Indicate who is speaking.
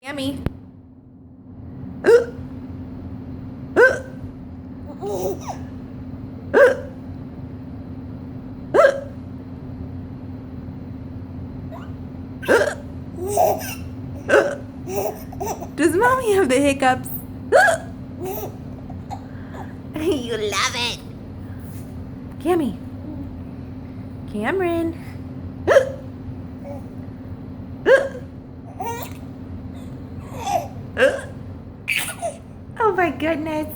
Speaker 1: Yummy. Does mommy have the hiccups? You love it. Cammy. Cameron. Oh my goodness.